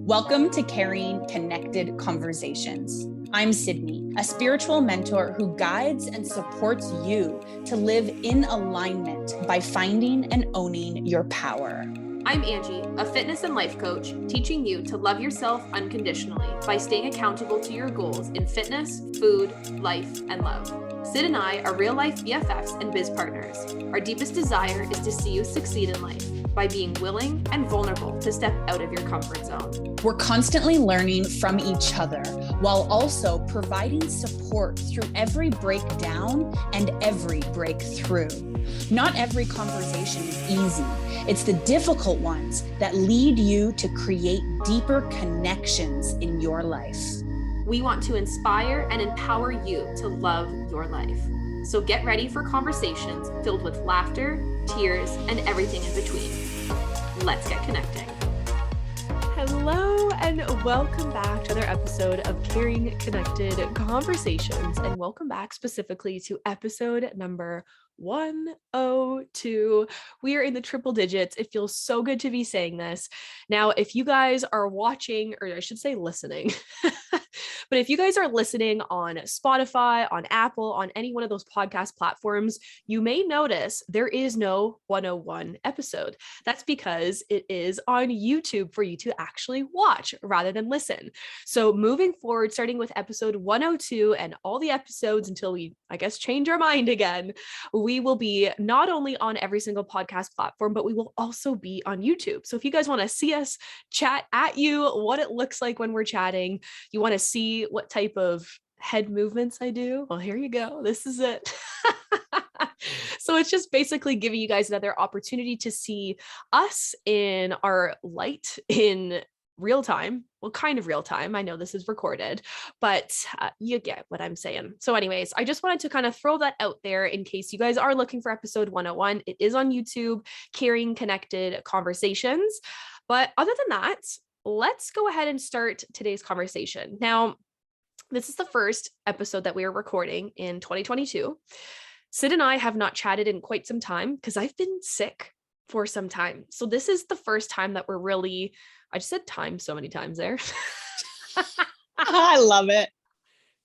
Welcome to Carrying Connected Conversations. I'm Sydney, a spiritual mentor who guides and supports you to live in alignment by finding and owning your power. I'm Angie, a fitness and life coach, teaching you to love yourself unconditionally by staying accountable to your goals in fitness, food, life, and love. Syd and I are real-life BFFs and biz partners. Our deepest desire is to see you succeed in life by being willing and vulnerable to step out of your comfort zone. We're constantly learning from each other while also providing support through every breakdown and every breakthrough. Not every conversation is easy. It's the difficult ones that lead you to create deeper connections in your life. We want to inspire and empower you to love your life. So get ready for conversations filled with laughter, tears, and everything in between. Let's get connecting. Hello and welcome back to another episode of Carrying Connected Conversations, and welcome back specifically to episode number 102. We are in the triple digits. It feels so good to be saying this. Now, if you guys are watching, or I should say listening, but if you guys are listening on Spotify, on Apple, on any one of those podcast platforms, you may notice there is no 101 episode. That's because it is on YouTube for you to actually watch rather than listen. So moving forward, starting with episode 102 and all the episodes until we, I guess, change our mind again, we will be not only on every single podcast platform, but we will also be on YouTube. So if you guys want to see us chat at you, what it looks like when we're chatting, you want to see what type of head movements I do, well, here you go. This is it. So it's just basically giving you guys another opportunity to see us in our light in real time. Well, kind of real time. I know this is recorded, but you get what I'm saying. So anyways, I just wanted to kind of throw that out there in case you guys are looking for episode 101. It is on YouTube, Carrying Connected Conversations. But other than that, let's go ahead and start today's conversation. Now, this is the first episode that we are recording in 2022. Syd and I have not chatted in quite some time because I've been sick for some time. So this is the first time that we're really, I just said time so many times there. I love it.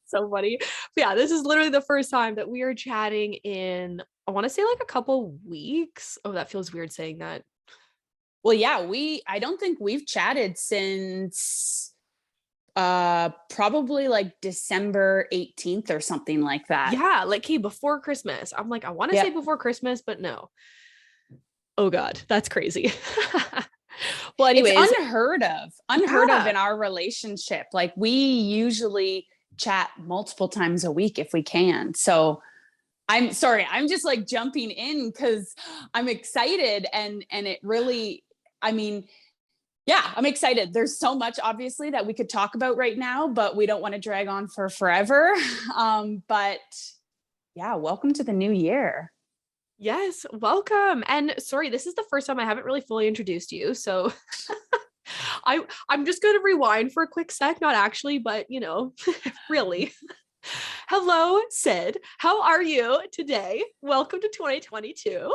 So funny. But yeah, this is literally the first time that we are chatting in, I want to say like a couple weeks. Oh, that feels weird saying that. Well, yeah, I don't think we've chatted since probably like December 18th or something like that. Yeah, like, hey, before Christmas. I'm like, I want to say before Christmas, but no. Oh God, that's crazy. Well, anyways, it's unheard of in our relationship. Like, we usually chat multiple times a week if we can. So I'm sorry, I'm just like jumping in because I'm excited and it really, I mean, yeah, I'm excited. There's so much obviously that we could talk about right now, but we don't want to drag on for forever. But yeah, welcome to the new year. Yes, welcome. And sorry, this is the first time I haven't really fully introduced you. So I'm just going to rewind for a quick sec, not actually, but you know, really. Hello, Syd. How are you today? Welcome to 2022.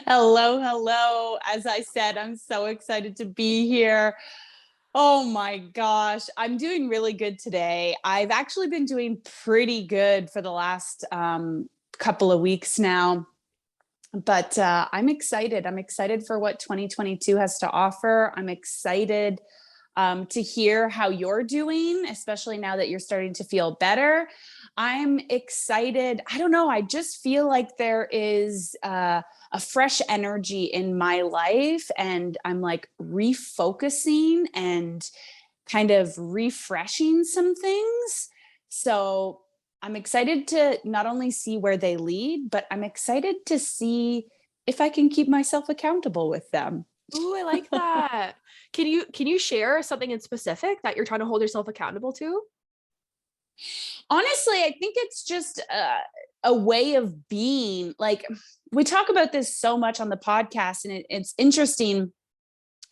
Hello. As I said, I'm so excited to be here. Oh my gosh, I'm doing really good today. I've actually been doing pretty good for the last couple of weeks now, but I'm excited. I'm excited for what 2022 has to offer. I'm excited to hear how you're doing, especially now that you're starting to feel better. I'm excited. I don't know. I just feel like there is a fresh energy in my life, and I'm like refocusing and kind of refreshing some things. So I'm excited to not only see where they lead, but I'm excited to see if I can keep myself accountable with them. Ooh, I like that. Can you share something in specific that you're trying to hold yourself accountable to? Honestly, I think it's just a way of being. Like, we talk about this so much on the podcast, and it's interesting,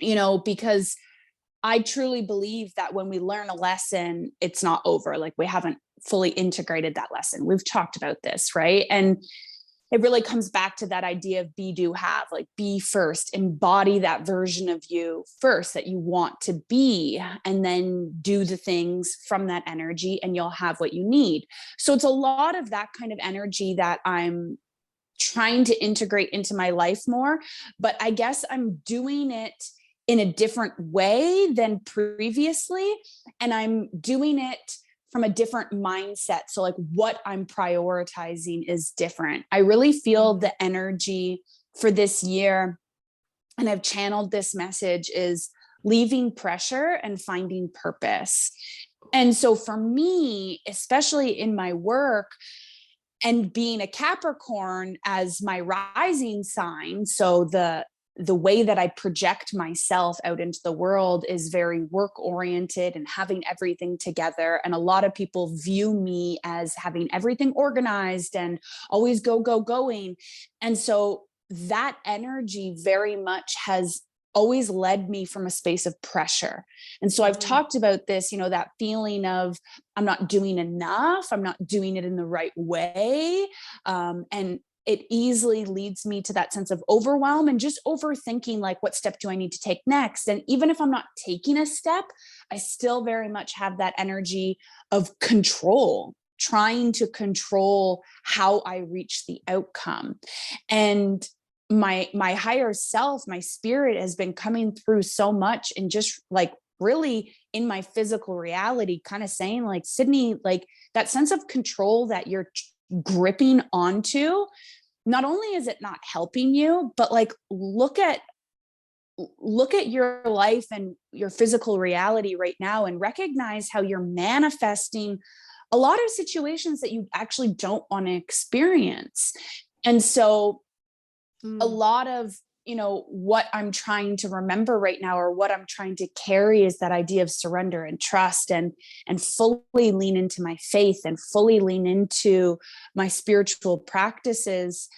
you know, because I truly believe that when we learn a lesson, it's not over. Like, we haven't fully integrated that lesson. We've talked about this, right? And it really comes back to that idea of be, do, have, like be first, embody that version of you first that you want to be, and then do the things from that energy and you'll have what you need. So it's a lot of that kind of energy that I'm trying to integrate into my life more, but I guess I'm doing it in a different way than previously. And I'm doing it from a different mindset. So like what I'm prioritizing is different. I really feel the energy for this year, and I've channeled this message, is leaving pressure and finding purpose. And so for me, especially in my work, and being a Capricorn as my rising sign, so the way that I project myself out into the world is very work oriented and having everything together. And a lot of people view me as having everything organized and always going. And so that energy very much has always led me from a space of pressure. And so I've talked about this, that feeling of I'm not doing enough, I'm not doing it in the right way. And it easily leads me to that sense of overwhelm and just overthinking, like, what step do I need to take next? And even if I'm not taking a step, I still very much have that energy of control, trying to control how I reach the outcome. And my higher self, my spirit has been coming through so much, and just like really in my physical reality, kind of saying like, Sydney, like that sense of control that you're gripping onto, not only is it not helping you, but like look at your life and your physical reality right now and recognize how you're manifesting a lot of situations that you actually don't want to experience. And so a lot of what I'm trying to remember right now, or what I'm trying to carry, is that idea of surrender and trust, and fully lean into my faith and fully lean into my spiritual practices,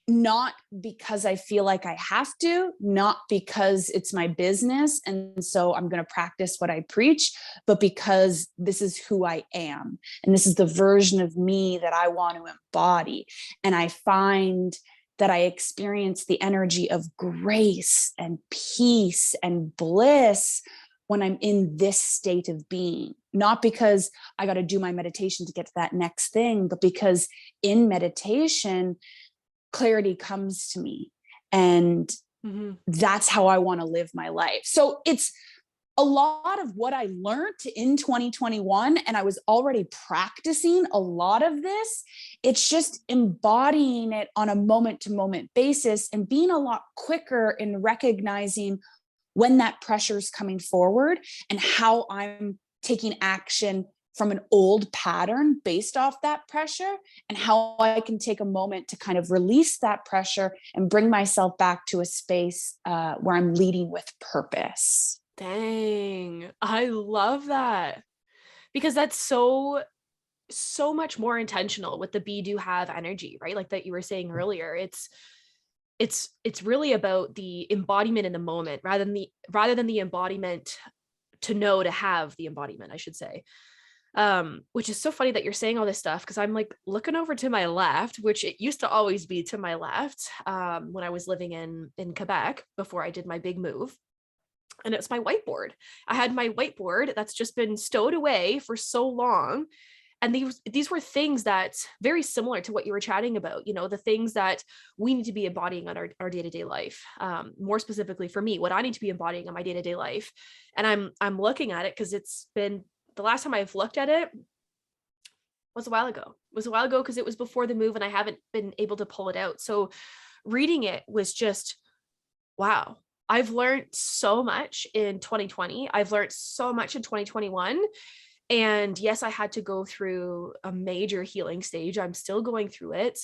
not because I feel like I have to, not because it's my business and so I'm going to practice what I preach, but because this is who I am. And this is the version of me that I want to embody. And I find that I experience the energy of grace and peace and bliss when I'm in this state of being, not because I got to do my meditation to get to that next thing, but because in meditation, clarity comes to me, and that's how I want to live my life. So it's a lot of what I learned in 2021, and I was already practicing a lot of this. It's just embodying it on a moment to moment basis and being a lot quicker in recognizing when that pressure is coming forward and how I'm taking action from an old pattern based off that pressure, and how I can take a moment to kind of release that pressure and bring myself back to a space where I'm leading with purpose. Dang, I love that, because that's so much more intentional with the be, do, have energy, right? Like that you were saying earlier, it's really about the embodiment in the moment rather than the embodiment to know to have the embodiment, I should say. Which is so funny that you're saying all this stuff, because I'm like looking over to my left, which it used to always be to my left when I was living in Quebec before I did my big move. And it's my whiteboard. I had my whiteboard that's just been stowed away for so long. And these were things that very similar to what you were chatting about, the things that we need to be embodying on our day-to-day life. More specifically for me, what I need to be embodying on my day-to-day life. And I'm looking at it because it's been, the last time I've looked at it was a while ago. It was a while ago because it was before the move and I haven't been able to pull it out. So reading it was just, wow. I've learned so much in 2020. I've learned so much in 2021. And yes, I had to go through a major healing stage. I'm still going through it,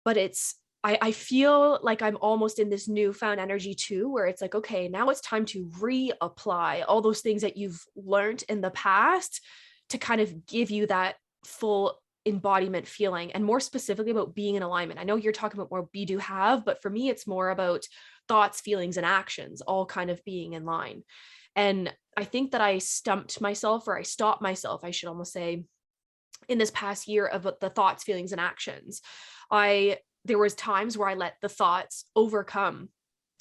but I feel like I'm almost in this newfound energy too, where it's like, okay, now it's time to reapply all those things that you've learned in the past to kind of give you that full embodiment feeling, and more specifically about being in alignment. I know you're talking about more be, do, have, but for me, it's more about thoughts, feelings, and actions all kind of being in line. And I think that I stopped myself, I should almost say, in this past year of the thoughts, feelings, and actions. There was times where I let the thoughts overcome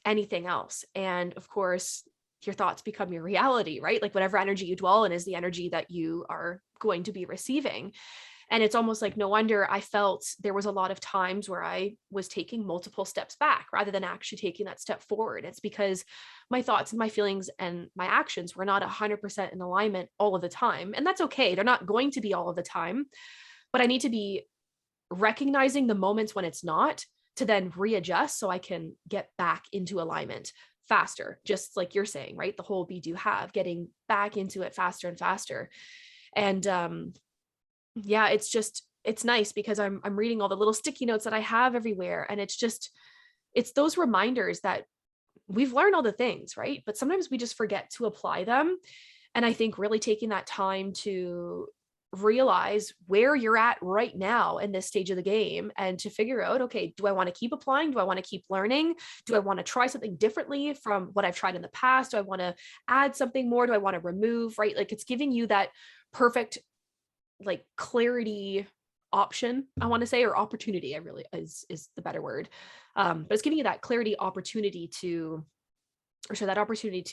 anything else. And of course, your thoughts become your reality, right? Like whatever energy you dwell in is the energy that you are going to be receiving. And it's almost like no wonder I felt there was a lot of times where I was taking multiple steps back rather than actually taking that step forward. It's because my thoughts and my feelings and my actions were not 100% in alignment all of the time. And that's okay. They're not going to be all of the time, but I need to be recognizing the moments when it's not, to then readjust so I can get back into alignment faster, just like you're saying, right? The whole be, do, have, getting back into it faster and faster. And yeah, it's nice because I'm reading all the little sticky notes that I have everywhere. And it's those reminders that we've learned all the things, right? But sometimes we just forget to apply them. And I think really taking that time to realize where you're at right now in this stage of the game and to figure out, okay, do I want to keep applying? Do I want to keep learning? Do I want to try something differently from what I've tried in the past? Do I want to add something more? Do I want to remove, right? Like it's giving you that perfect like clarity option, I want to say, or opportunity, I really is the better word. But it's giving you that clarity opportunity to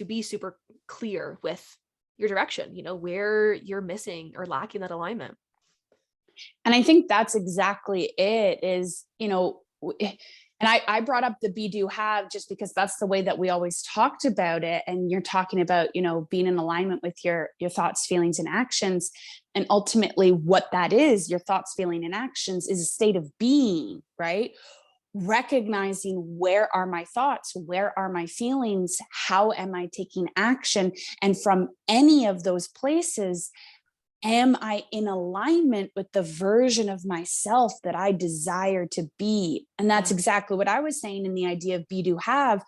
be super clear with your direction, where you're missing or lacking that alignment. And I think that's exactly it is, and I brought up the be, do, have just because that's the way that we always talked about it. And you're talking about, being in alignment with your thoughts, feelings, and actions. And ultimately what that is, your thoughts, feeling, and actions is a state of being, right? Recognizing where are my thoughts, where are my feelings, how am I taking action? And from any of those places, am I in alignment with the version of myself that I desire to be? And that's exactly what I was saying in the idea of be, do, have.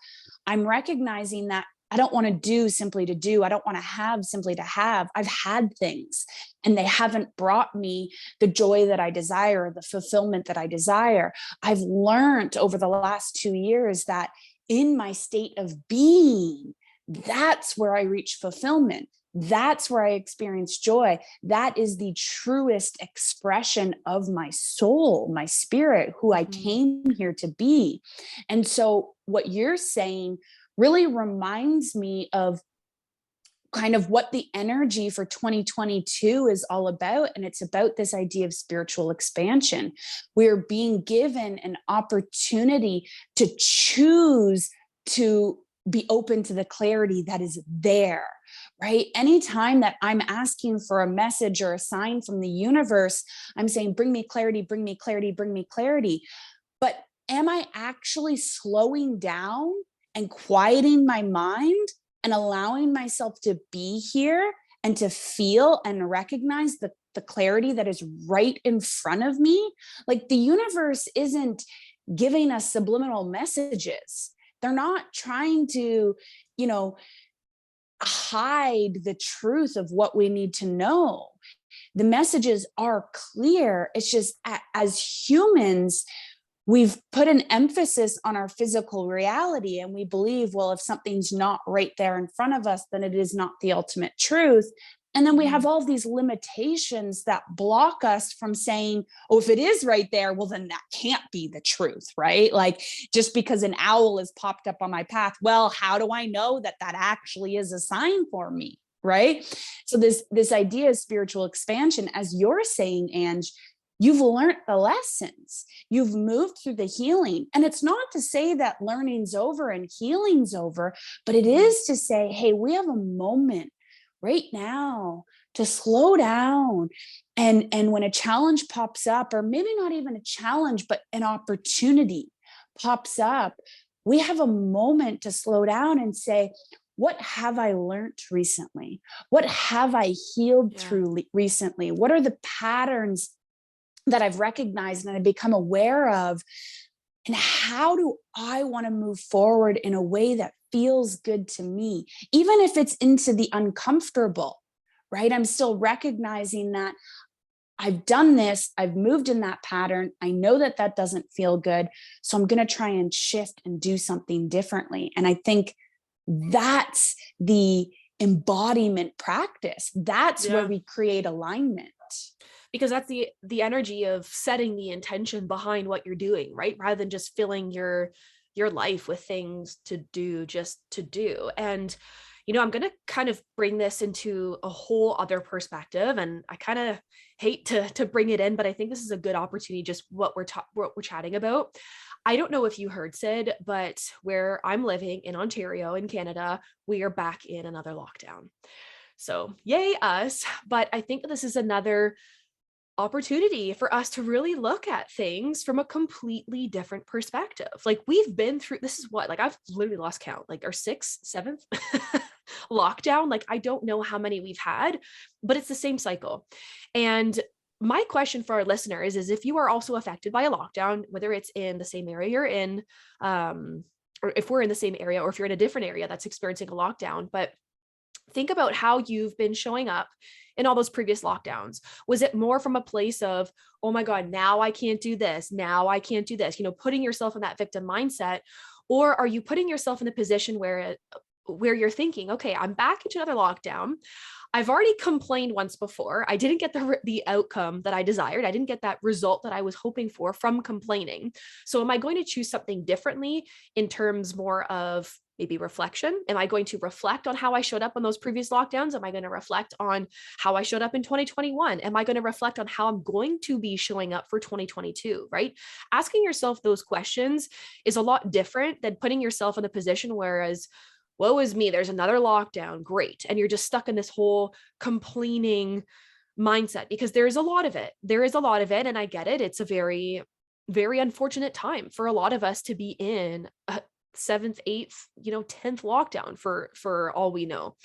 I'm recognizing that I don't want to do simply to do. I don't want to have simply to have. I've had things and they haven't brought me the joy that I desire, the fulfillment that I desire. I've learned over the last 2 years that in my state of being, that's where I reach fulfillment. That's where I experience joy. That is the truest expression of my soul, my spirit, who I came here to be. And so what you're saying really reminds me of kind of what the energy for 2022 is all about. And it's about this idea of spiritual expansion. We're being given an opportunity to choose to be open to the clarity that is there, right? Anytime that I'm asking for a message or a sign from the universe, I'm saying, bring me clarity, bring me clarity, bring me clarity. But am I actually slowing down and quieting my mind and allowing myself to be here and to feel and recognize the clarity that is right in front of me? Like the universe isn't giving us subliminal messages. They're not trying to, hide the truth of what we need to know. The messages are clear. It's just as humans, we've put an emphasis on our physical reality and we believe, well, if something's not right there in front of us, then it is not the ultimate truth. And then we have all these limitations that block us from saying, oh, if it is right there, well, then that can't be the truth, right? Like just because an owl has popped up on my path, well, how do I know that that actually is a sign for me, right? So this idea of spiritual expansion, as you're saying, Ange, you've learned the lessons, you've moved through the healing. And it's not to say that learning's over and healing's over, but it is to say, hey, we have a moment right now to slow down. And when a challenge pops up, or maybe not even a challenge, but an opportunity pops up, we have a moment to slow down and say, what have I learned recently? What have I healed through recently? What are the patterns that I've recognized and I've become aware of? And how do I want to move forward in a way that feels good to me, even if it's into the uncomfortable, right? I'm still recognizing that I've done this, I've moved in that pattern. I know that that doesn't feel good. So I'm going to try and shift and do something differently. And I think that's the embodiment practice. That's where we create alignment. Because that's the energy of setting the intention behind what you're doing, right? Rather than just filling your life with things to do, just to do. And, you know, I'm going to kind of bring this into a whole other perspective, and I kind of hate to bring it in, but I think this is a good opportunity, just what we're chatting about. I don't know if you heard, Syd, but where I'm living in Ontario in Canada, we are back in another lockdown. So yay us. But I think this is another opportunity for us to really look at things from a completely different perspective. Like, we've been through, this is what, like, I've literally lost count, like our 6th, 7th lockdown. Like, I don't know how many we've had, but it's the same cycle. And my question for our listeners is, if you are also affected by a lockdown, whether it's in the same area you're in, or if we're in the same area, or if you're in a different area that's experiencing a lockdown, but think about how you've been showing up in all those previous lockdowns. Was it more from a place of, oh my God, now I can't do this, now I can't do this, you know, putting yourself in that victim mindset? Or are you putting yourself in a position where you're thinking, okay, I'm back into another lockdown. I've already complained once before. I didn't get the outcome that I desired. I didn't get that result that I was hoping for from complaining. So am I going to choose something differently in terms more of maybe reflection? Am I going to reflect on how I showed up on those previous lockdowns? Am I going to reflect on how I showed up in 2021? Am I going to reflect on how I'm going to be showing up for 2022, right? Asking yourself those questions is a lot different than putting yourself in a position whereas, woe is me, there's another lockdown, great. And you're just stuck in this whole complaining mindset, because there is a lot of it. There is a lot of it. And I get it. It's a very, very unfortunate time for a lot of us to be in a 7th, 8th, 10th lockdown for all we know.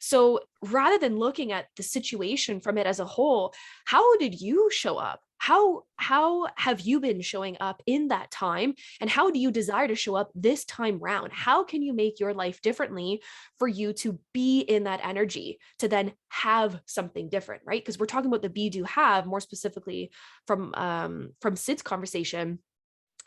So rather than looking at the situation from it as a whole, how did you show up? How have you been showing up in that time? And how do you desire to show up this time round? How can you make your life differently for you to be in that energy to then have something different, right? Because we're talking about the be, do, have, more specifically from Syd's conversation.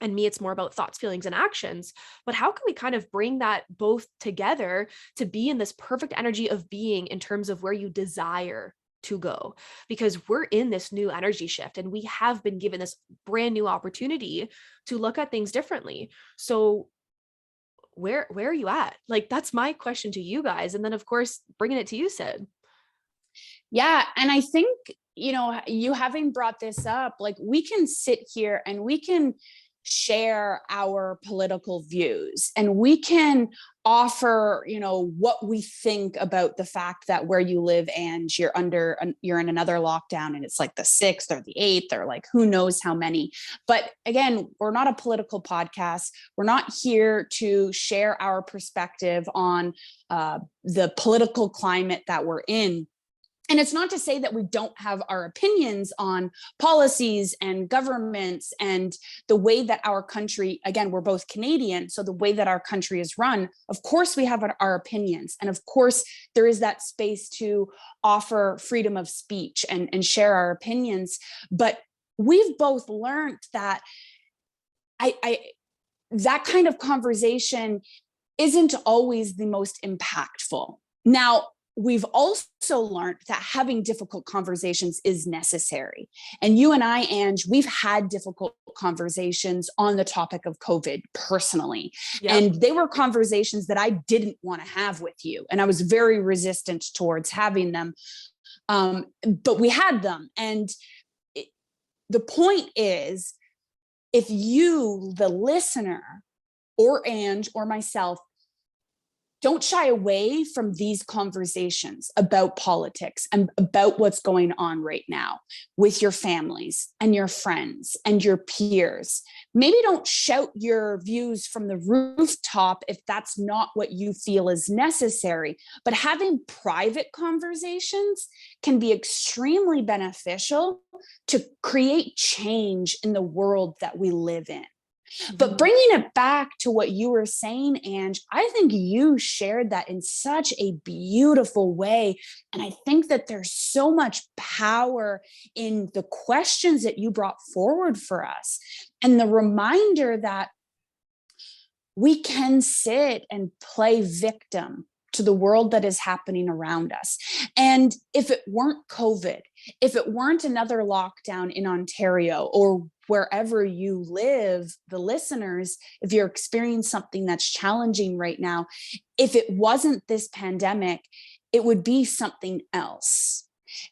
And me, it's more about thoughts, feelings, and actions. But how can we kind of bring that both together to be in this perfect energy of being in terms of where you desire to go? Because we're in this new energy shift and we have been given this brand new opportunity to look at things differently. So where are you at? Like, that's my question to you guys. And then of course, bringing it to you, Syd. Yeah. And I think, you having brought this up, like, we can sit here and we can share our political views and we can offer, what we think about the fact that where you live and you're in another lockdown and it's like the 6th or the 8th or like who knows how many. But again, we're not a political podcast. We're not here to share our perspective on the political climate that we're in. And it's not to say that we don't have our opinions on policies and governments and the way that our country, again, we're both Canadian, so the way that our country is run, of course we have our opinions. And of course, there is that space to offer freedom of speech and share our opinions. But we've both learned that that kind of conversation isn't always the most impactful. Now, we've also learned that having difficult conversations is necessary. And you and I, Ange, we've had difficult conversations on the topic of COVID personally. Yep. And they were conversations that I didn't want to have with you. And I was very resistant towards having them. But we had them. And the point is, if you, the listener, or Ange or myself, don't shy away from these conversations about politics and about what's going on right now with your families and your friends and your peers. Maybe don't shout your views from the rooftop if that's not what you feel is necessary. But having private conversations can be extremely beneficial to create change in the world that we live in. But bringing it back to what you were saying, Ange, I think you shared that in such a beautiful way. And I think that there's so much power in the questions that you brought forward for us. And the reminder that we can sit and play victim to the world that is happening around us. And if it weren't COVID, if it weren't another lockdown in Ontario or wherever you live, the listeners, if you're experiencing something that's challenging right now, if it wasn't this pandemic, it would be something else.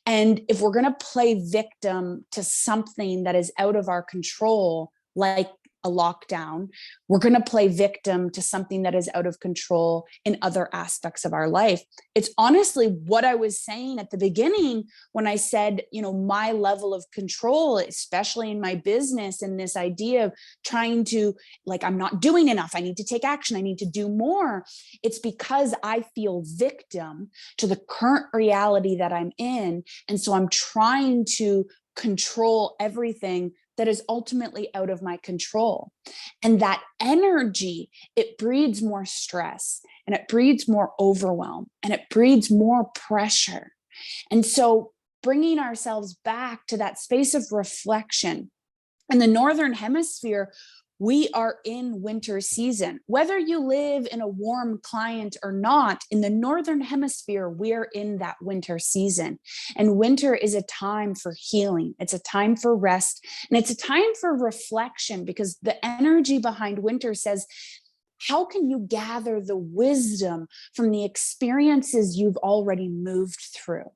And if we're going to play victim to something that is out of our control, like a lockdown, we're going to play victim to something that is out of control in other aspects of our life. It's honestly what I was saying at the beginning when I said, my level of control, especially in my business, and this idea of trying to, I'm not doing enough. I need to take action. I need to do more. It's because I feel victim to the current reality that I'm in. And so I'm trying to control everything that is ultimately out of my control. And that energy, it breeds more stress, and it breeds more overwhelm, and it breeds more pressure. And so bringing ourselves back to that space of reflection. In the Northern Hemisphere, we are in winter season. Whether you live in a warm climate or not, in the Northern Hemisphere, we're in that winter season. And winter is a time for healing. It's a time for rest. And it's a time for reflection, because the energy behind winter says, how can you gather the wisdom from the experiences you've already moved through?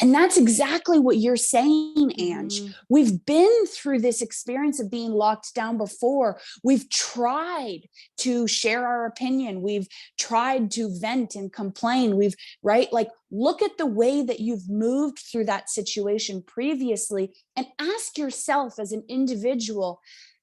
And that's exactly what you're saying, Ange. We've been through this experience of being locked down before. We've tried to share our opinion. We've tried to vent and complain. Look at the way that you've moved through that situation previously, and ask yourself as an individual,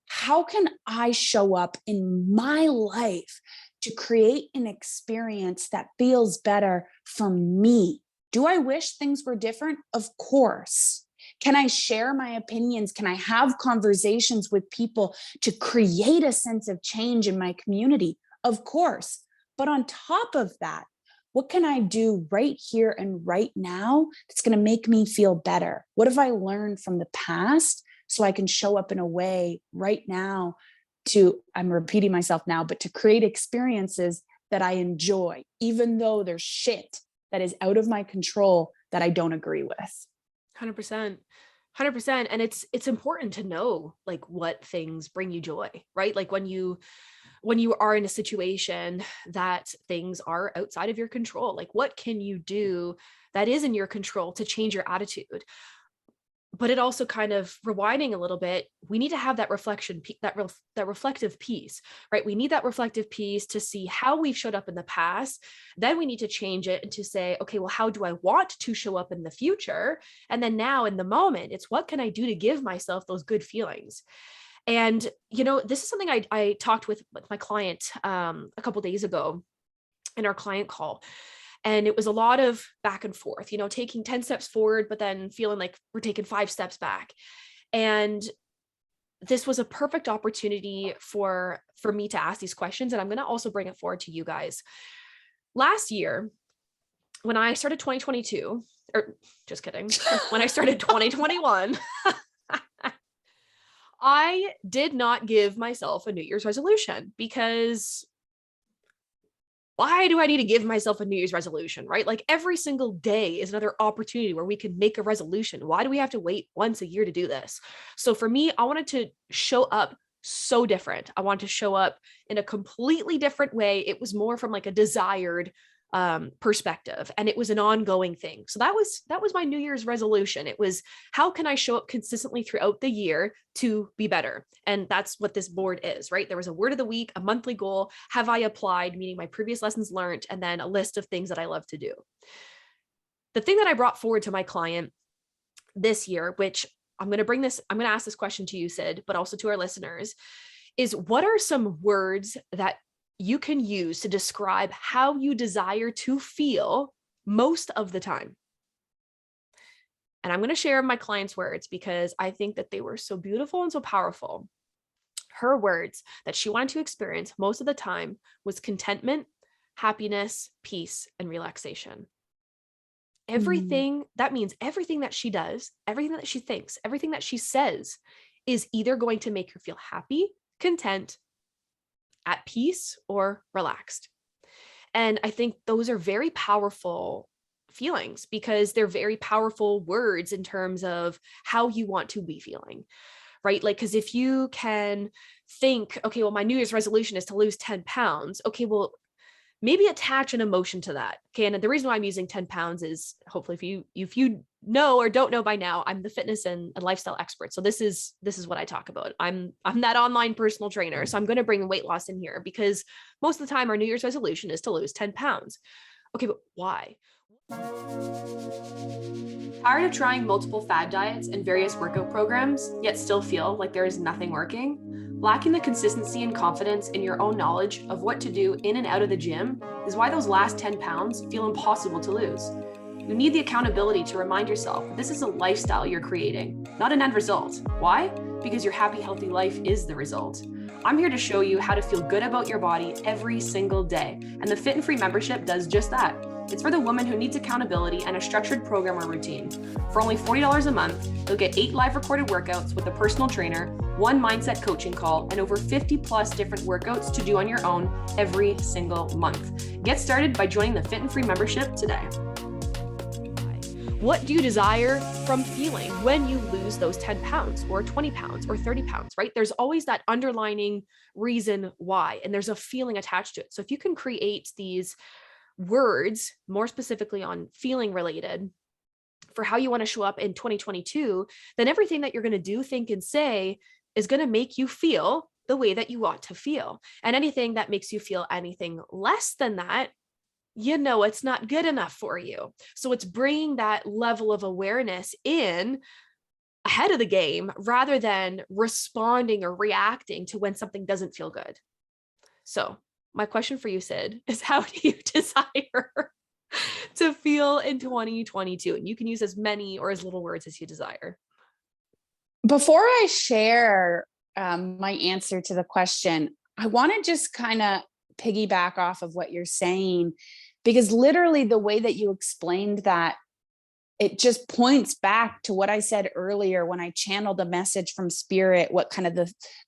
how can I show up in my life to create an experience that feels better for me? Do I wish things were different? Of course. Can I share my opinions? Can I have conversations with people to create a sense of change in my community? Of course. But on top of that, what can I do right here and right now that's going to make me feel better? What have I learned from the past so I can show up in a way right now I'm repeating myself now, but to create experiences that I enjoy, even though there's shit that is out of my control that I don't agree with. 100%. 100%. And it's important to know what things bring you joy, right? When you are in a situation that things are outside of your control, what can you do that is in your control to change your attitude? But it also kind of rewinding a little bit, we need to have that reflection, that reflective piece, right? We need that reflective piece to see how we've showed up in the past. Then we need to change it and to say, okay, well, how do I want to show up in the future? And then now in the moment, it's what can I do to give myself those good feelings? And, this is something I talked with my client a couple of days ago in our client call. And it was a lot of back and forth, taking 10 steps forward, but then feeling like we're taking 5 steps back. And this was a perfect opportunity for me to ask these questions. And I'm going to also bring it forward to you guys. Last year, when I started 2022, or just kidding, when I started 2021, I did not give myself a New Year's resolution, because why do I need to give myself a New Year's resolution, right? Every single day is another opportunity where we can make a resolution. Why do we have to wait once a year to do this? So for me, I wanted to show up so different. I wanted to show up in a completely different way. It was more from a desired perspective, and it was an ongoing thing. So that was my New Year's resolution. It was, how can I show up consistently throughout the year to be better? And that's what this board is, right? There was a word of the week, a monthly goal, have I applied, meaning my previous lessons learned, and then a list of things that I love to do. The thing that I brought forward to my client this year, which I'm going to ask this question to you, Syd, but also to our listeners, is what are some words that you can use to describe how you desire to feel most of the time? And I'm going to share my client's words because I think that they were so beautiful and so powerful. Her words that she wanted to experience most of the time was contentment, happiness, peace, and relaxation. Everything, that means everything that she does, everything that she thinks, everything that she says is either going to make her feel happy, content, at peace, or relaxed. And I think those are very powerful feelings because they're very powerful words in terms of how you want to be feeling, right? Like, because if you can think, okay, well, my New Year's resolution is to lose 10 pounds. Okay, well, maybe attach an emotion to that. Okay. And the reason why I'm using 10 pounds is hopefully if you know or don't know by now, I'm the fitness and lifestyle expert. So this is what I talk about. I'm that online personal trainer. So I'm going to bring weight loss in here because most of the time our New Year's resolution is to lose 10 pounds. Okay, but why? Tired of trying multiple fad diets and various workout programs, yet still feel like there is nothing working? Lacking the consistency and confidence in your own knowledge of what to do in and out of the gym is why those last 10 pounds feel impossible to lose. You need the accountability to remind yourself that this is a lifestyle you're creating, not an end result. Why? Because your happy, healthy life is the result. I'm here to show you how to feel good about your body every single day, and the Fit and Free membership does just that. It's for the woman who needs accountability and a structured program or routine. For only $40 a month, you'll get 8 live recorded workouts with a personal trainer, 1 mindset coaching call, and over 50 plus different workouts to do on your own every single month. Get started by joining the Fit and Free membership today. What do you desire from feeling when you lose those 10 pounds or 20 pounds or 30 pounds, right? There's always that underlining reason why, and there's a feeling attached to it. So if you can create these words, more specifically on feeling related, for how you want to show up in 2022, then everything that you're going to do, think, and say is going to make you feel the way that you want to feel. And anything that makes you feel anything less than that, you know, it's not good enough for you. So it's bringing that level of awareness in ahead of the game rather than responding or reacting to when something doesn't feel good. So my question for you, Syd, is how do you desire to feel in 2022? And you can use as many or as little words as you desire. Before I share my answer to the question, I want to just kind of piggyback off of what you're saying, because literally the way that you explained that, it just points back to what I said earlier when I channeled a message from spirit, what kind of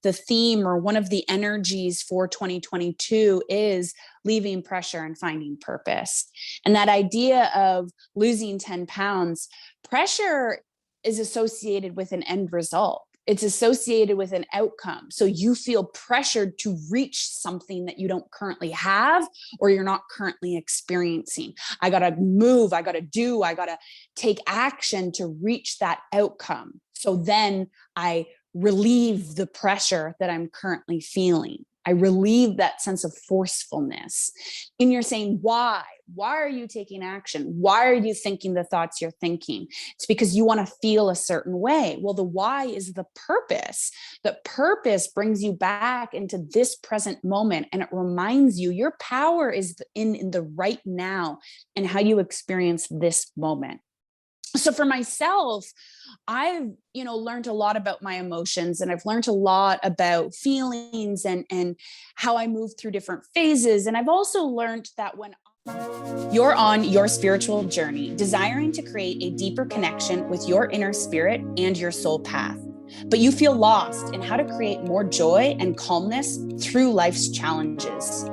the theme or one of the energies for 2022 is leaving pressure and finding purpose. And that idea of losing 10 pounds, pressure is associated with an end result. It's associated with an outcome. So you feel pressured to reach something that you don't currently have or you're not currently experiencing. I got to move, I got to take action to reach that outcome. So then I relieve the pressure that I'm currently feeling. I relieve that sense of forcefulness. And you're saying, why? Why are you taking action? Why are you thinking the thoughts you're thinking? It's because you want to feel a certain way. Well, the why is the purpose. The purpose brings you back into this present moment, and it reminds you your power is in the right now and how you experience this moment. So for myself, I've, learned a lot about my emotions, and I've learned a lot about feelings and how I move through different phases. And I've also learned that when you're on your spiritual journey, desiring to create a deeper connection with your inner spirit and your soul path, but you feel lost in how to create more joy and calmness through life's challenges.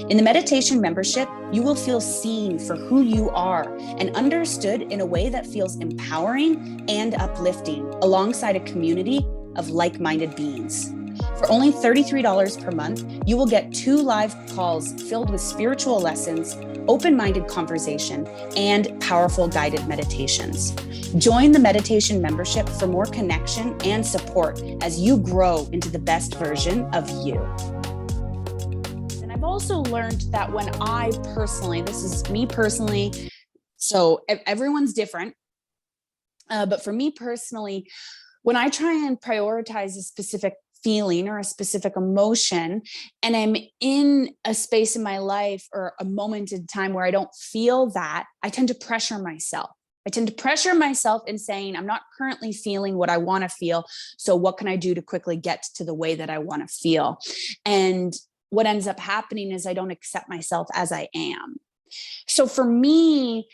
In the meditation membership, you will feel seen for who you are and understood in a way that feels empowering and uplifting, alongside a community of like-minded beings. For only $33 per month, you will get 2 live calls filled with spiritual lessons, open-minded conversation, and powerful guided meditations. Join the meditation membership for more connection and support as you grow into the best version of you. I've also learned that when I personally, this is me personally, so everyone's different, but for me personally, when I try and prioritize a specific feeling or a specific emotion, and I'm in a space in my life or a moment in time where I don't feel that, I tend to pressure myself. I tend to pressure myself in saying, I'm not currently feeling what I want to feel. So what can I do to quickly get to the way that I want to feel? And what ends up happening is I don't accept myself as I am. So for me,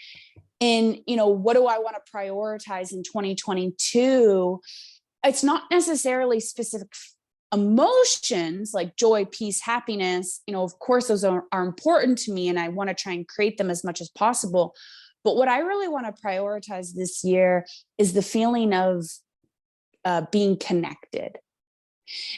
what do I want to prioritize in 2022? It's not necessarily specific emotions like joy, peace, happiness, of course, those are important to me and I want to try and create them as much as possible. But what I really want to prioritize this year is the feeling of being connected.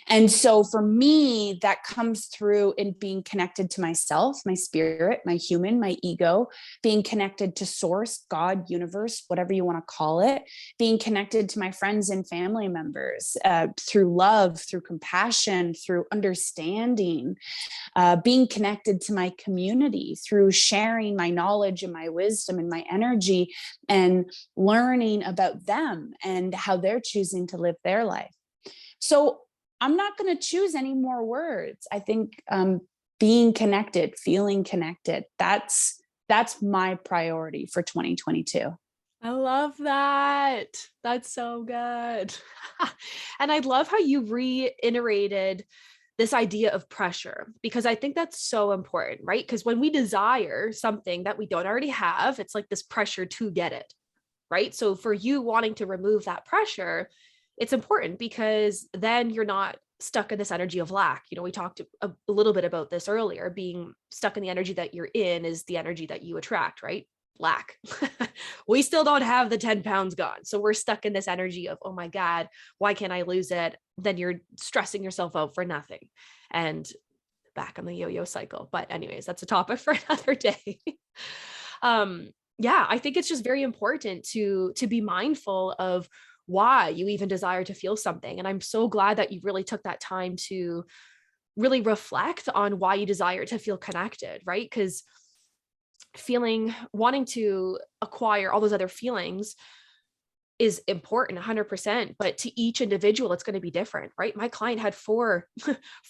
And so for me, that comes through in being connected to myself, my spirit, my human, my ego, being connected to source, God, universe, whatever you want to call it, being connected to my friends and family members through love, through compassion, through understanding, being connected to my community through sharing my knowledge and my wisdom and my energy and learning about them and how they're choosing to live their life. So I'm not going to choose any more words. I think being connected, feeling connected, that's my priority for 2022. I love that. That's so good. And I love how you reiterated this idea of pressure, because I think that's so important, right? Because when we desire something that we don't already have, it's like this pressure to get it, right? So for you wanting to remove that pressure, it's important because then you're not stuck in this energy of lack. We talked a little bit about this earlier. Being stuck in the energy that you're in is the energy that you attract, right? Lack. We still don't have the 10 pounds gone. So we're stuck in this energy of, oh my God, why can't I lose it? Then you're stressing yourself out for nothing and back on the yo-yo cycle. But anyways, that's a topic for another day. Yeah, I think it's just very important to be mindful of why you even desire to feel something. And I'm so glad that you really took that time to really reflect on why you desire to feel connected, right? Because wanting to acquire all those other feelings is important 100%, but to each individual, it's going to be different, right? My client had four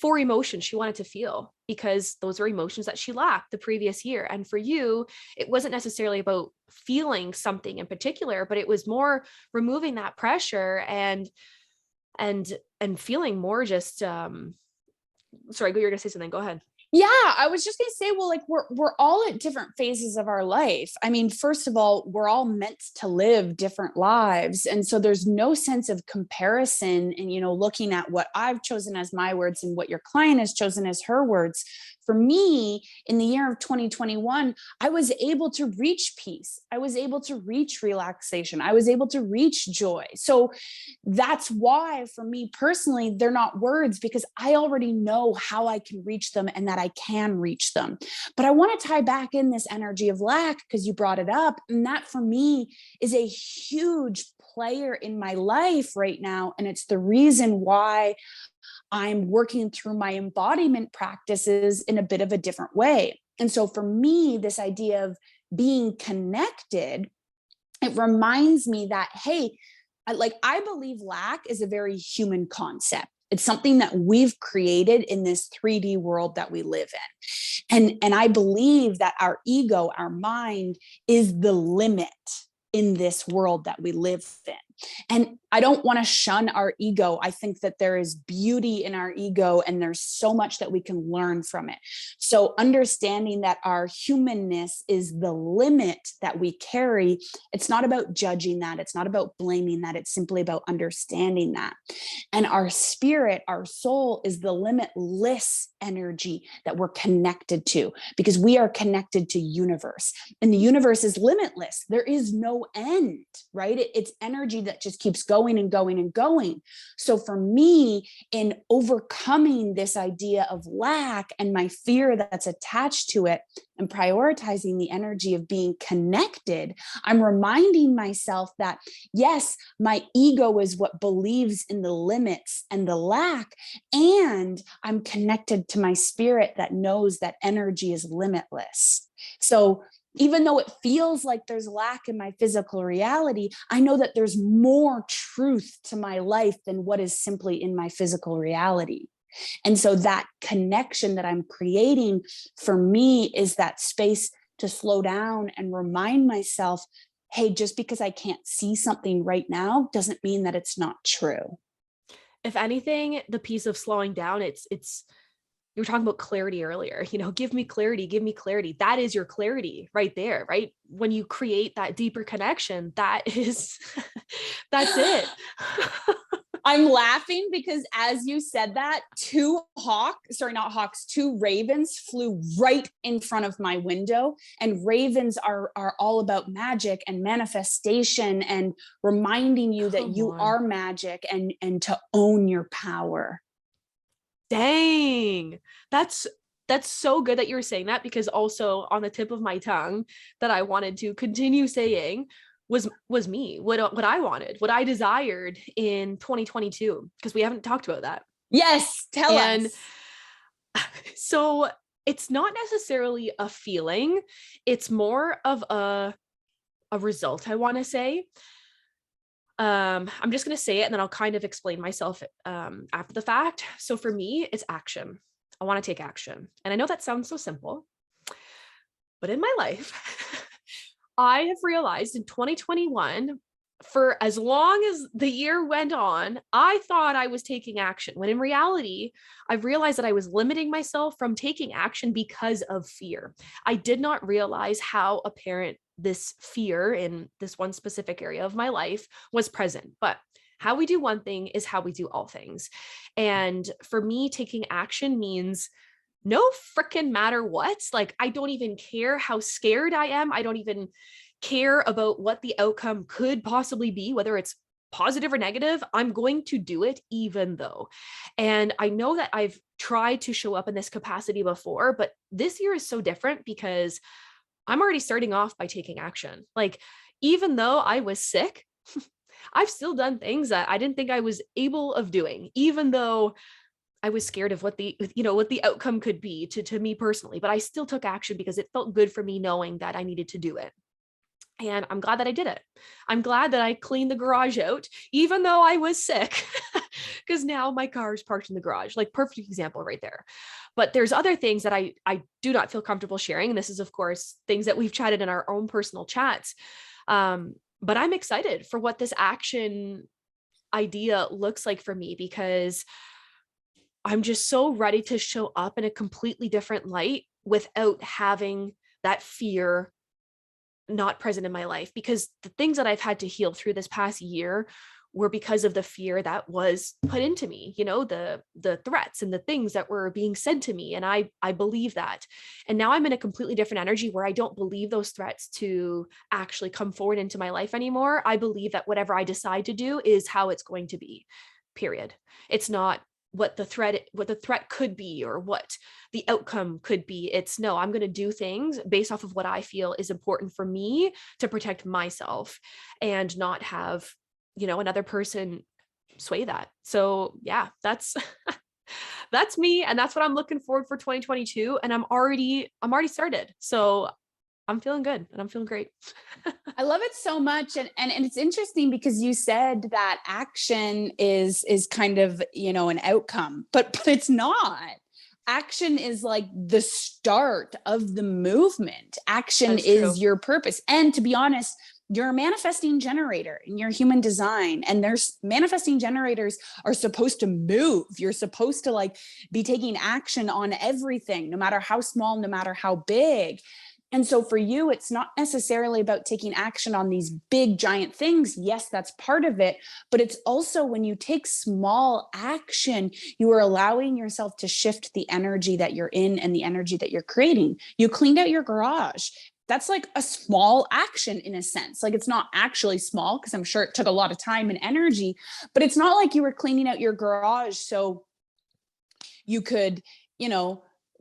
emotions she wanted to feel because those were emotions that she lacked the previous year. And for you, it wasn't necessarily about feeling something in particular, but it was more removing that pressure and feeling more just, sorry, you're going to say something. Go ahead. Yeah, I was just going to say, well, like we're all at different phases of our life. I mean, first of all, we're all meant to live different lives. And so there's no sense of comparison and, looking at what I've chosen as my words and what your client has chosen as her words. For me, in the year of 2021, I was able to reach peace. I was able to reach relaxation. I was able to reach joy. So that's why, for me personally, they're not words, because I already know how I can reach them and that I can reach them. But I want to tie back in this energy of lack because you brought it up. And that for me is a huge player in my life right now. And it's the reason why I'm working through my embodiment practices in a bit of a different way. And so for me, this idea of being connected, it reminds me that, hey, I believe lack is a very human concept. It's something that we've created in this 3D world that we live in. And I believe that our ego, our mind, is the limit in this world that we live in. And I don't want to shun our ego. I think that there is beauty in our ego and there's so much that we can learn from it. So understanding that our humanness is the limit that we carry, it's not about judging that. It's not about blaming that. It's simply about understanding that. And our spirit, our soul is the limitless energy that we're connected to, because we are connected to universe, and the universe is limitless. There is no end, right? It's energy that just keeps going and going and going. So for me, in overcoming this idea of lack and my fear that's attached to it and prioritizing the energy of being connected, I'm reminding myself that, yes, my ego is what believes in the limits and the lack, and I'm connected to my spirit that knows that energy is limitless. So even though it feels like there's lack in my physical reality, I know that there's more truth to my life than what is simply in my physical reality. And so that connection that I'm creating for me is that space to slow down and remind myself, hey, just because I can't see something right now doesn't mean that it's not true. If anything, the piece of slowing down, it's you were talking about clarity earlier, give me clarity, give me clarity. That is your clarity right there, right? When you create that deeper connection, that's it. I'm laughing because as you said that, two ravens flew right in front of my window. And ravens are all about magic and manifestation and reminding you that you are magic and to own your power. Dang. That's so good that you're saying that, because also on the tip of my tongue that I wanted to continue saying was me, what I wanted, what I desired in 2022, because we haven't talked about that. Yes, tell us. So it's not necessarily a feeling, it's more of a result, I want to say. I'm just going to say it and then I'll kind of explain myself after the fact. So for me, it's action. I want to take action. And I know that sounds so simple, but in my life, I have realized in 2021, for as long as the year went on, I thought I was taking action, when in reality, I've realized that I was limiting myself from taking action because of fear. I did not realize how apparent this fear in this one specific area of my life was present. But how we do one thing is how we do all things. And for me, taking action means no freaking matter what. Like, I don't even care how scared I am. I don't even care about what the outcome could possibly be, whether it's positive or negative. I'm going to do it even though. And I know that I've tried to show up in this capacity before, but this year is so different because I'm already starting off by taking action. Like, even though I was sick, I've still done things that I didn't think I was able of doing, even though I was scared of what the outcome could be to me personally, but I still took action because it felt good for me knowing that I needed to do it. And I'm glad that I did it. I'm glad that I cleaned the garage out, even though I was sick, because now my car is parked in the garage. Like, perfect example right there. But there's other things that I do not feel comfortable sharing. And this is, of course, things that we've chatted in our own personal chats. But I'm excited for what this action idea looks like for me, because I'm just so ready to show up in a completely different light without having that fear not present in my life. Because the things that I've had to heal through this past year were because of the fear that was put into me, the threats and the things that were being said to me. And I believe that. And now I'm in a completely different energy where I don't believe those threats to actually come forward into my life anymore. I believe that whatever I decide to do is how it's going to be, period. It's not what the threat could be or what the outcome could be. It's no, I'm going to do things based off of what I feel is important for me to protect myself and not have, another person sway that. So yeah, that's me. And that's what I'm looking forward for 2022. And I'm already started. So I'm feeling good and I'm feeling great. I love it so much. And it's interesting because you said that action is kind of, an outcome, but it's not. Action is like the start of the movement. Action is your purpose. And to be honest, you're a manifesting generator in your human design, and there's manifesting generators are supposed to move. You're supposed to be taking action on everything, no matter how small, no matter how big. And so for you, it's not necessarily about taking action on these big, giant things. Yes, that's part of it. But it's also when you take small action, you are allowing yourself to shift the energy that you're in and the energy that you're creating. You cleaned out your garage. That's like a small action in a sense. Like, it's not actually small because I'm sure it took a lot of time and energy, but it's not like you were cleaning out your garage so you could,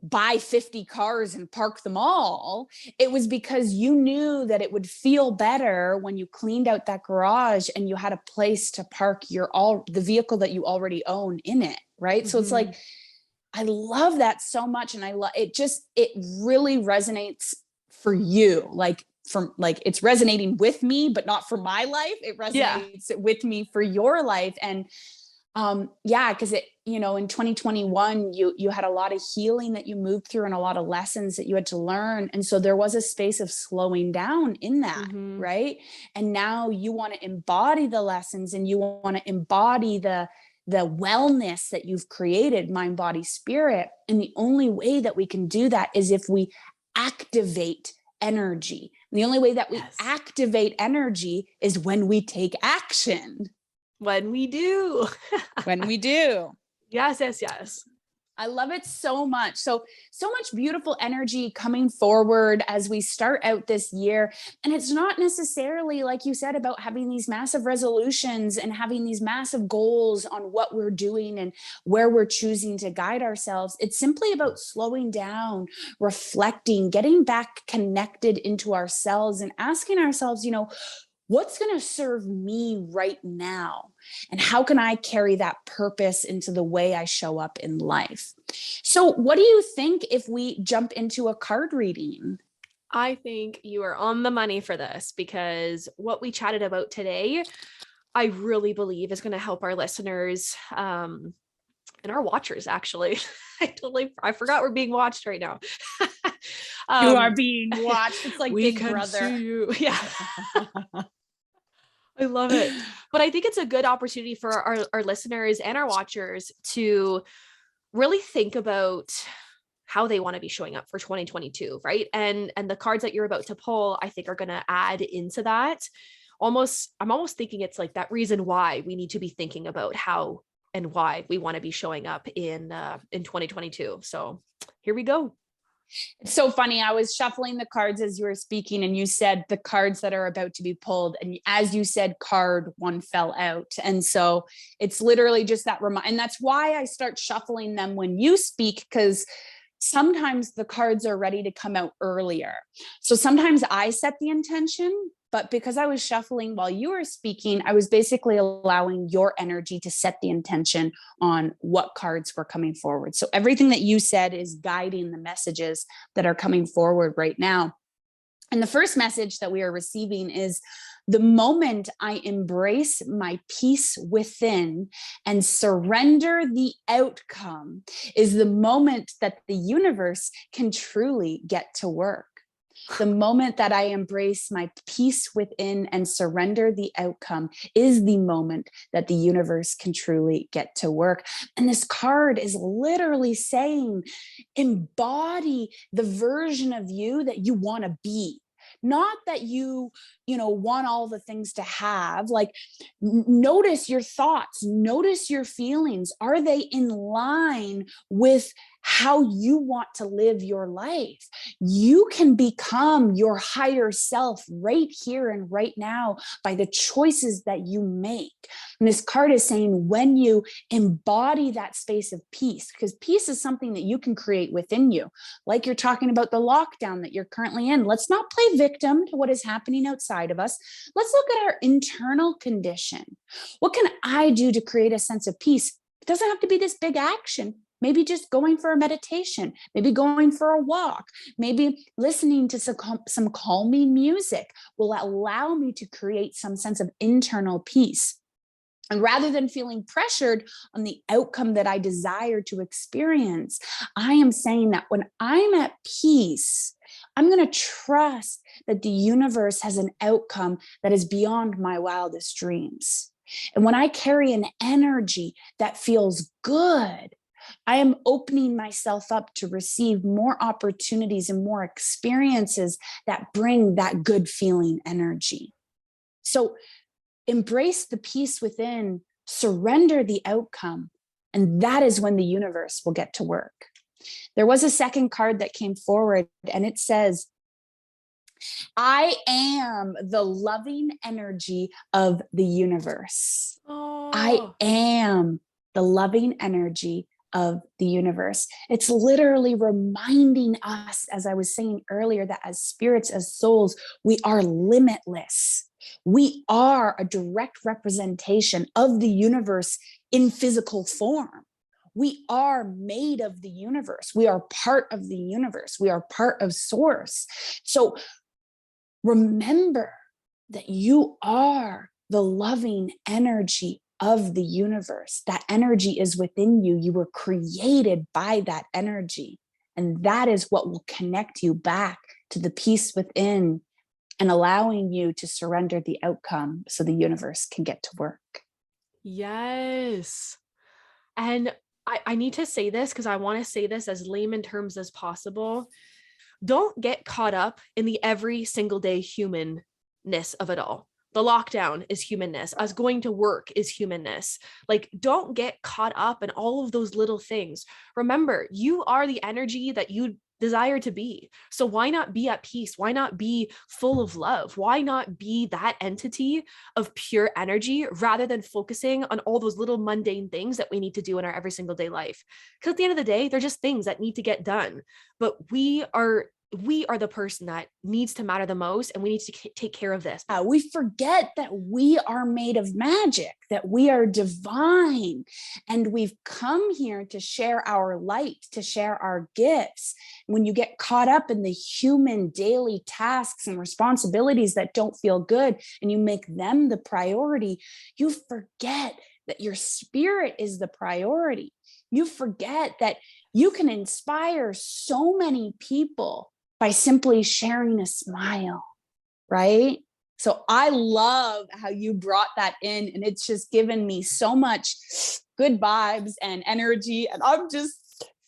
buy 50 cars and park them all. It was because you knew that it would feel better when you cleaned out that garage and you had a place to park the vehicle that you already own in it. Right. Mm-hmm. So it's like, I love that so much. And it really resonates for you. It's resonating with me, but not for my life. It resonates with me for your life. And because in 2021, you had a lot of healing that you moved through and a lot of lessons that you had to learn. And so there was a space of slowing down in that, mm-hmm. right? And now you want to embody the lessons and you want to embody the wellness that you've created, mind, body, spirit. And the only way that we can do that is if we activate energy. And the only way that we activate energy is when we take action. When we do. When we do. Yes, yes, yes. I love it so much. So much beautiful energy coming forward as we start out this year. And it's not necessarily, like you said, about having these massive resolutions and having these massive goals on what we're doing and where we're choosing to guide ourselves. It's simply about slowing down, reflecting, getting back connected into ourselves and asking ourselves, what's going to serve me right now? And how can I carry that purpose into the way I show up in life? So, what do you think if we jump into a card reading? I think you are on the money for this, because what we chatted about today, I really believe is going to help our listeners and our watchers, actually. I forgot we're being watched right now. You are being watched. It's like we Big can Brother. See you. Yeah. I love it. But I think it's a good opportunity for our listeners and our watchers to really think about how they want to be showing up for 2022, right? And the cards that you're about to pull, I think, are going to add into that. I'm almost thinking it's like that reason why we need to be thinking about how and why we want to be showing up in 2022. So here we go. It's so funny. I was shuffling the cards as you were speaking, and you said the cards that are about to be pulled. And as you said, card one fell out. And so it's literally just that and that's why I start shuffling them when you speak, because sometimes the cards are ready to come out earlier. So sometimes I set the intention, but because I was shuffling while you were speaking, I was basically allowing your energy to set the intention on what cards were coming forward. So everything that you said is guiding the messages that are coming forward right now. And the first message that we are receiving is, the moment I embrace my peace within and surrender the outcome is the moment that the universe can truly get to work. The moment that I embrace my peace within and surrender the outcome is the moment that the universe can truly get to work. And this card is literally saying, embody the version of you that you want to be. Not that you want all the things to have. Like, notice your thoughts, notice your feelings. Are they in line with how you want to live your life? You can become your higher self right here and right now by the choices that you make. And this card is saying, when you embody that space of peace, because peace is something that you can create within you. Like you're talking about the lockdown that you're currently in. Let's not play victim to what is happening outside of us. Let's look at our internal condition. What can I do to create a sense of peace? It doesn't have to be this big action. Maybe just going for a meditation, maybe going for a walk, maybe listening to some calming music will allow me to create some sense of internal peace. And rather than feeling pressured on the outcome that I desire to experience, I am saying that when I'm at peace, I'm going to trust that the universe has an outcome that is beyond my wildest dreams. And when I carry an energy that feels good, I am opening myself up to receive more opportunities and more experiences that bring that good feeling energy. So embrace the peace within, surrender the outcome, and that is when the universe will get to work. There was a second card that came forward, and it says, I am the loving energy of the universe. Oh. I am the loving energy of the universe. It's literally reminding us, as I was saying earlier, that as spirits, as souls, we are limitless. We are a direct representation of the universe in physical form. We are made of the universe. We are part of the universe. We are part of source. So remember that you are the loving energy of the universe. That energy is within you. You were created by that energy. And that is what will connect you back to the peace within and allowing you to surrender the outcome so the universe can get to work. Yes. And I need to say this because I want to say this as layman terms as possible. Don't get caught up in the every single day humanness of it all. The lockdown is humanness. Us going to work is humanness. Like, don't get caught up in all of those little things. Remember, you are the energy that you desire to be. So why not be at peace? Why not be full of love? Why not be that entity of pure energy rather than focusing on all those little mundane things that we need to do in our every single day life? Because at the end of the day, they're just things that need to get done. But we are the person that needs to matter the most, and we need to take care of this. We forget that we are made of magic, that we are divine, and we've come here to share our light, to share our gifts. When you get caught up in the human daily tasks and responsibilities that don't feel good, and you make them the priority, you forget that your spirit is the priority. You forget that you can inspire so many people by simply sharing a smile, right? So I love how you brought that in, and it's just given me so much good vibes and energy. And I'm just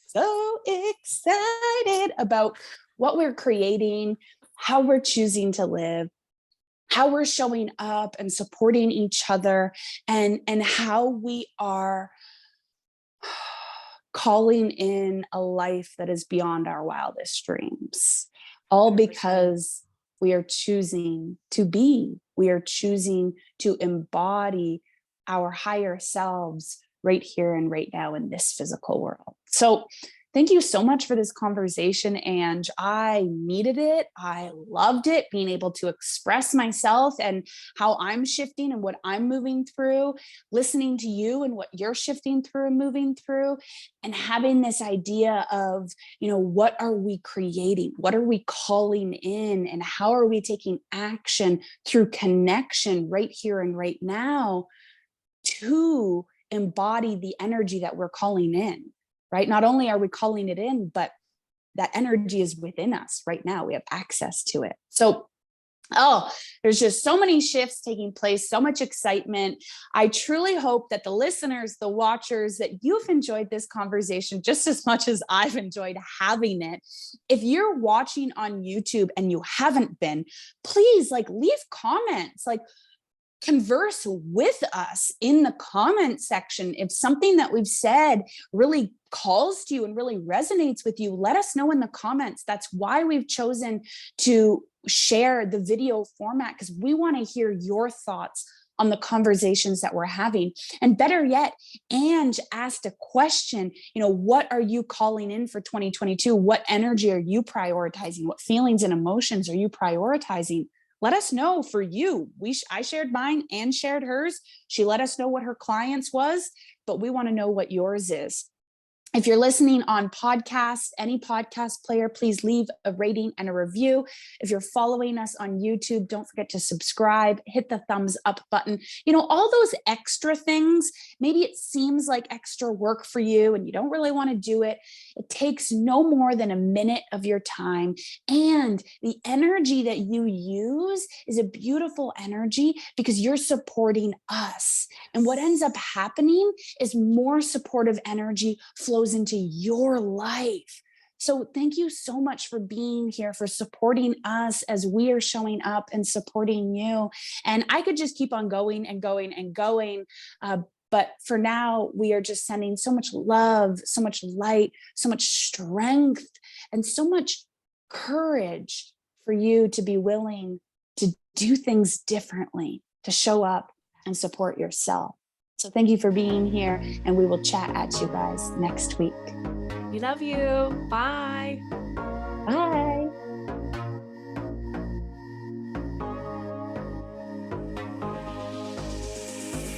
so excited about what we're creating, how we're choosing to live, how we're showing up and supporting each other, and how we are calling in a life that is beyond our wildest dreams, all 100%. because we are choosing to be, we are choosing to embody our higher selves right here and right now in this physical world. So thank you so much for this conversation, and I needed it. I loved it, being able to express myself and how I'm shifting and what I'm moving through, listening to you and what you're shifting through and moving through, and having this idea of, what are we creating? What are we calling in? And how are we taking action through connection right here and right now to embody the energy that we're calling in? Right? Not only are we calling it in, but that energy is within us right now. We have access to it. So, there's just so many shifts taking place, so much excitement. I truly hope that the listeners, the watchers, that you've enjoyed this conversation just as much as I've enjoyed having it. If you're watching on YouTube and you haven't been, please leave comments, converse with us in the comment section. If something that we've said really calls to you and really resonates with you, let us know in the comments. That's why we've chosen to share the video format, because we want to hear your thoughts on the conversations that we're having. And better yet, Ange asked a question, what are you calling in for 2022? What energy are you prioritizing? What feelings and emotions are you prioritizing? Let us know for you. I shared mine and shared hers. She let us know what her clients was, but we want to know what yours is. If you're listening on podcast, any podcast player, please leave a rating and a review. If you're following us on YouTube, don't forget to subscribe, hit the thumbs up button. All those extra things, maybe it seems like extra work for you and you don't really want to do it. It takes no more than a minute of your time. And the energy that you use is a beautiful energy because you're supporting us. And what ends up happening is more supportive energy flows into your life. So thank you so much for being here, for supporting us as we are showing up and supporting you. And I could just keep on going and going and going. But for now, we are just sending so much love, so much light, so much strength, and so much courage for you to be willing to do things differently, to show up and support yourself. So thank you for being here, and we will chat at you guys next week. We love you. Bye. Bye.